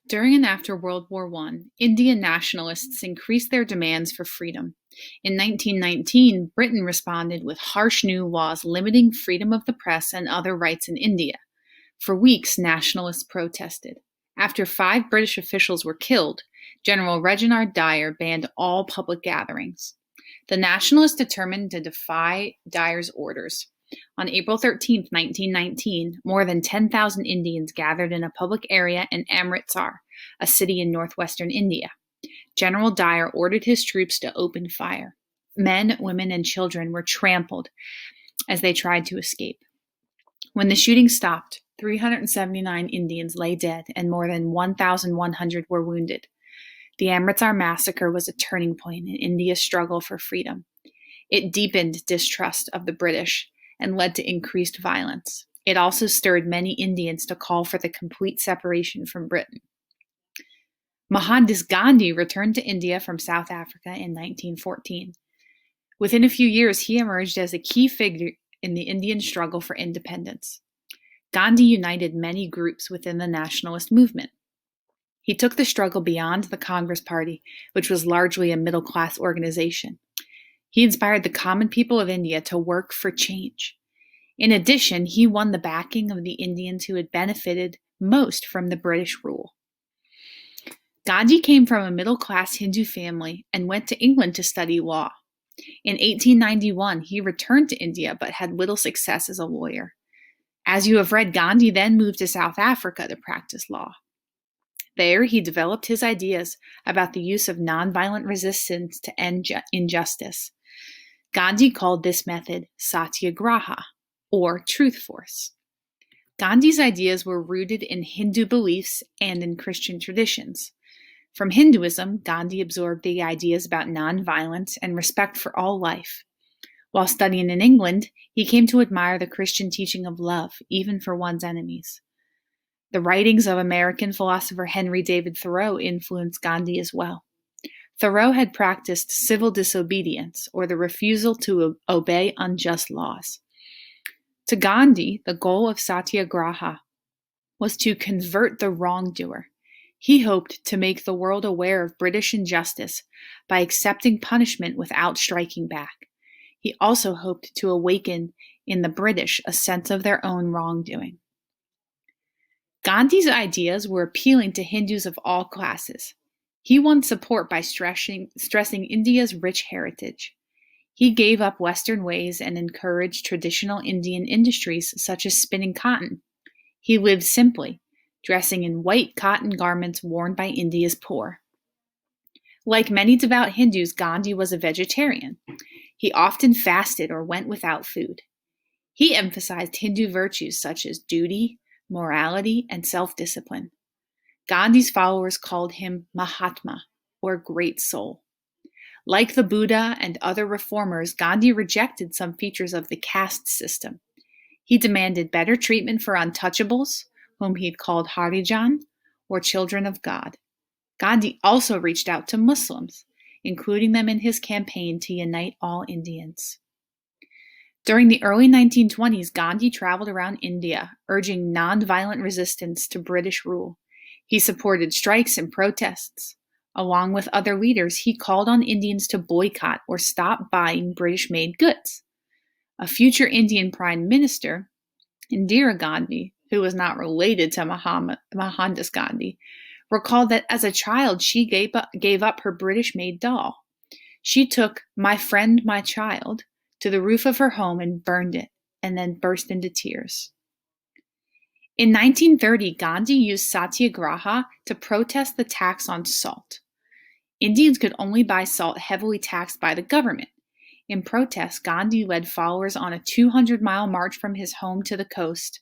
During and after World War I, Indian nationalists increased their demands for freedom. In 1919, Britain responded with harsh new laws limiting freedom of the press and other rights in India. For weeks, nationalists protested. After 5 British officials were killed, General Reginald Dyer banned all public gatherings. The nationalists determined to defy Dyer's orders. On April 13, 1919, more than 10,000 Indians gathered in a public area in Amritsar, a city in northwestern India. General Dyer ordered his troops to open fire. Men, women, and children were trampled as they tried to escape. When the shooting stopped, 379 Indians lay dead and more than 1,100 were wounded. The Amritsar massacre was a turning point in India's struggle for freedom. It deepened distrust of the British and led to increased violence. It also stirred many Indians to call for the complete separation from Britain. Mohandas Gandhi returned to India from South Africa in 1914. Within a few years, he emerged as a key figure in the Indian struggle for independence. Gandhi united many groups within the nationalist movement. He took the struggle beyond the Congress Party, which was largely a middle-class organization. He inspired the common people of India to work for change. In addition, he won the backing of the Indians who had benefited most from the British rule. Gandhi came from a middle-class Hindu family and went to England to study law. In 1891, he returned to India but had little success as a lawyer. As you have read, Gandhi then moved to South Africa to practice law. There, he developed his ideas about the use of nonviolent resistance to end injustice. Gandhi called this method satyagraha, or truth force. Gandhi's ideas were rooted in Hindu beliefs and in Christian traditions. From Hinduism, Gandhi absorbed the ideas about nonviolence and respect for all life. While studying in England, he came to admire the Christian teaching of love, even for one's enemies. The writings of American philosopher Henry David Thoreau influenced Gandhi as well. Thoreau had practiced civil disobedience, or the refusal to obey unjust laws. To Gandhi, the goal of satyagraha was to convert the wrongdoer. He hoped to make the world aware of British injustice by accepting punishment without striking back. He also hoped to awaken in the British a sense of their own wrongdoing. Gandhi's ideas were appealing to Hindus of all classes. He won support by stressing India's rich heritage. He gave up Western ways and encouraged traditional Indian industries such as spinning cotton. He lived simply, dressing in white cotton garments worn by India's poor. Like many devout Hindus, Gandhi was a vegetarian. He often fasted or went without food. He emphasized Hindu virtues such as duty, morality, and self-discipline. Gandhi's followers called him Mahatma, or Great Soul. Like the Buddha and other reformers, Gandhi rejected some features of the caste system. He demanded better treatment for untouchables, whom he'd called Harijan, or children of God. Gandhi also reached out to Muslims, including them in his campaign to unite all Indians. During the early 1920s, Gandhi traveled around India, urging nonviolent resistance to British rule. He supported strikes and protests. Along with other leaders, he called on Indians to boycott or stop buying British-made goods. A future Indian Prime Minister, Indira Gandhi, who was not related to Mohandas Gandhi, recalled that as a child she gave up her British-made doll. She took "My Friend, My Child" to the roof of her home and burned it, and then burst into tears. In 1930, Gandhi used satyagraha to protest the tax on salt. Indians could only buy salt heavily taxed by the government. In protest, Gandhi led followers on a 200-mile march from his home to the coast.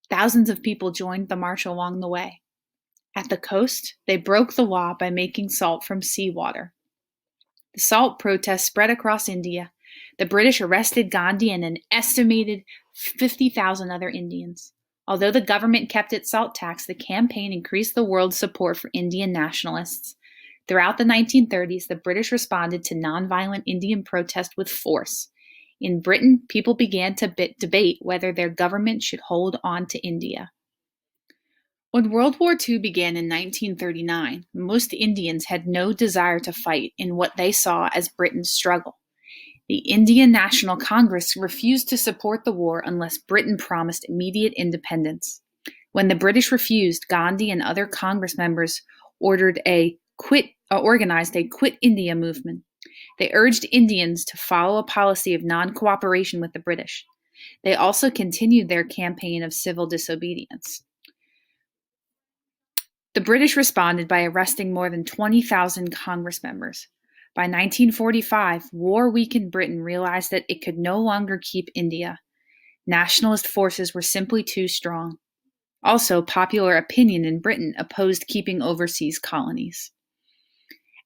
Thousands of people joined the march along the way. At the coast, they broke the law by making salt from seawater. The salt protest spread across India. The British arrested Gandhi and an estimated 50,000 other Indians. Although the government kept its salt tax, the campaign increased the world's support for Indian nationalists. Throughout the 1930s, the British responded to nonviolent Indian protest with force. In Britain, people began to debate whether their government should hold on to India. When World War II began in 1939, most Indians had no desire to fight in what they saw as Britain's struggle. The Indian National Congress refused to support the war unless Britain promised immediate independence. When the British refused, Gandhi and other Congress members organized a Quit India movement. They urged Indians to follow a policy of non-cooperation with the British. They also continued their campaign of civil disobedience. The British responded by arresting more than 20,000 Congress members. By 1945, war-weakened Britain realized that it could no longer keep India. Nationalist forces were simply too strong. Also, popular opinion in Britain opposed keeping overseas colonies.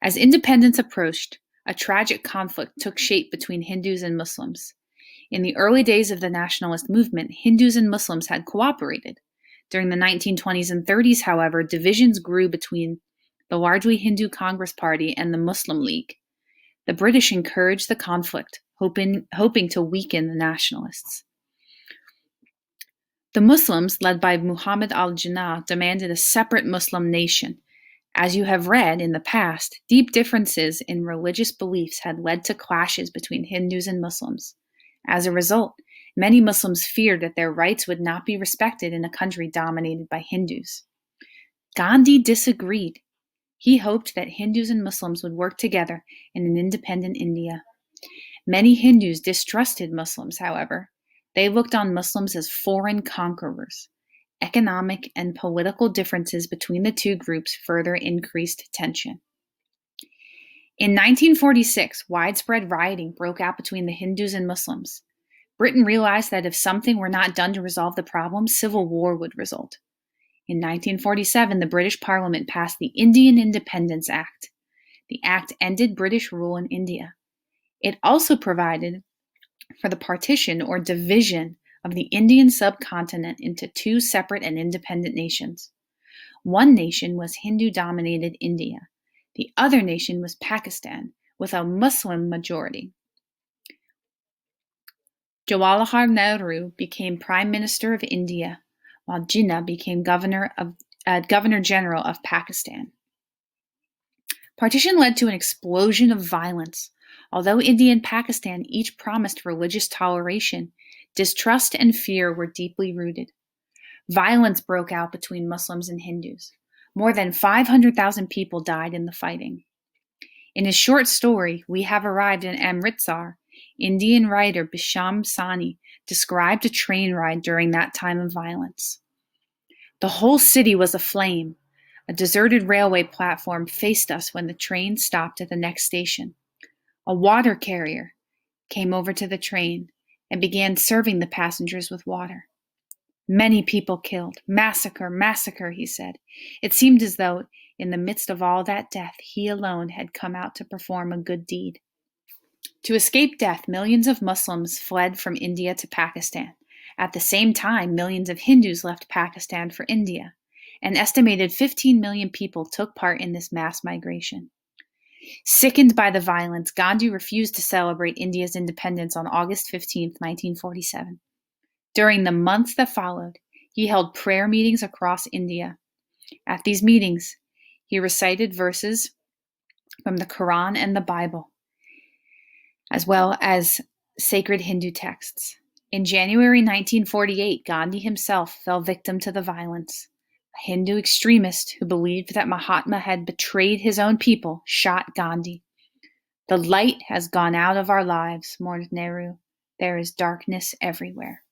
As independence approached, a tragic conflict took shape between Hindus and Muslims. In the early days of the nationalist movement, Hindus and Muslims had cooperated. During the 1920s and 30s, however, divisions grew between the largely Hindu Congress Party and the Muslim League. The British encouraged the conflict, hoping to weaken the nationalists. The Muslims, led by Muhammad al-Jinnah, demanded a separate Muslim nation. As you have read in the past, deep differences in religious beliefs had led to clashes between Hindus and Muslims. As a result, many Muslims feared that their rights would not be respected in a country dominated by Hindus. Gandhi disagreed. He hoped that Hindus and Muslims would work together in an independent India. Many Hindus distrusted Muslims, however. They looked on Muslims as foreign conquerors. Economic and political differences between the two groups further increased tension. In 1946, widespread rioting broke out between the Hindus and Muslims. Britain realized that if something were not done to resolve the problem, civil war would result. In 1947, the British Parliament passed the Indian Independence Act. The act ended British rule in India. It also provided for the partition or division of the Indian subcontinent into two separate and independent nations. One nation was Hindu-dominated India. The other nation was Pakistan, with a Muslim majority. Jawaharlal Nehru became Prime Minister of India, while Jinnah became Governor General of Pakistan. Partition led to an explosion of violence. Although India and Pakistan each promised religious toleration, distrust and fear were deeply rooted. Violence broke out between Muslims and Hindus. More than 500,000 people died in the fighting. In his short story, We Have Arrived in Amritsar, Indian writer Bisham Sani described a train ride during that time of violence. The whole city was aflame. A deserted railway platform faced us when the train stopped at the next station. A water carrier came over to the train and began serving the passengers with water. Many people killed. Massacre, massacre, he said. It seemed as though, in the midst of all that death, he alone had come out to perform a good deed. To escape death, millions of Muslims fled from India to Pakistan. At the same time, millions of Hindus left Pakistan for India. An estimated 15 million people took part in this mass migration. Sickened by the violence, Gandhi refused to celebrate India's independence on August 15, 1947. During the months that followed, he held prayer meetings across India. At these meetings, he recited verses from the Quran and the Bible, as well as sacred Hindu texts. In January 1948, Gandhi himself fell victim to the violence. A Hindu extremist who believed that Mahatma had betrayed his own people shot Gandhi. "The light has gone out of our lives," mourned Nehru. "There is darkness everywhere."